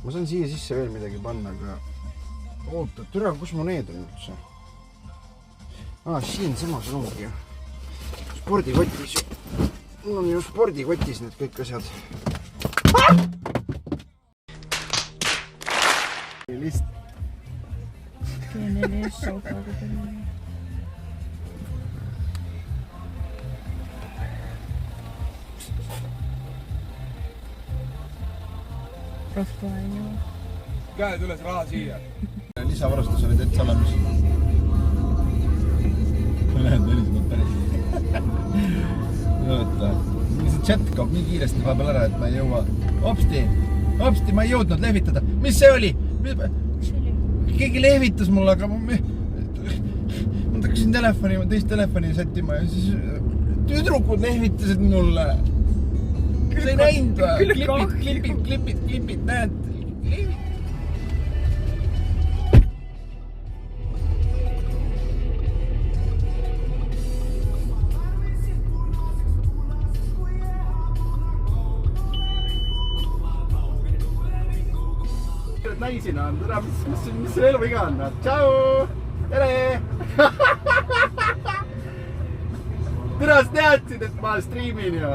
ma saan siia sisse veel midagi panna, aga oota, türa, kus mu need on üldse? Siin samas ongi ju. Spordikotis ju. Mul on ju spordikotis need kõik asjad. List. Käed üles, raha siia. Lisavarustus oli teed salamis. Ma lähen tõlisemalt päris. Oota. See chat kaob nii kiiresti vahepeal ära, et ma ei jõua. Hopsti, ma ei jõudnud lehvitada. Mis see oli? Keegi lehvitas mulle, aga ma taksin teist telefoni sättima ja siis tüdrukud lehvitasid mulle. Sa ei näinud või? Klipid, näed. Naisina on, mis see eluiga on? Tšau! Tere! Tere, sa teadsid, et ma striimin ju?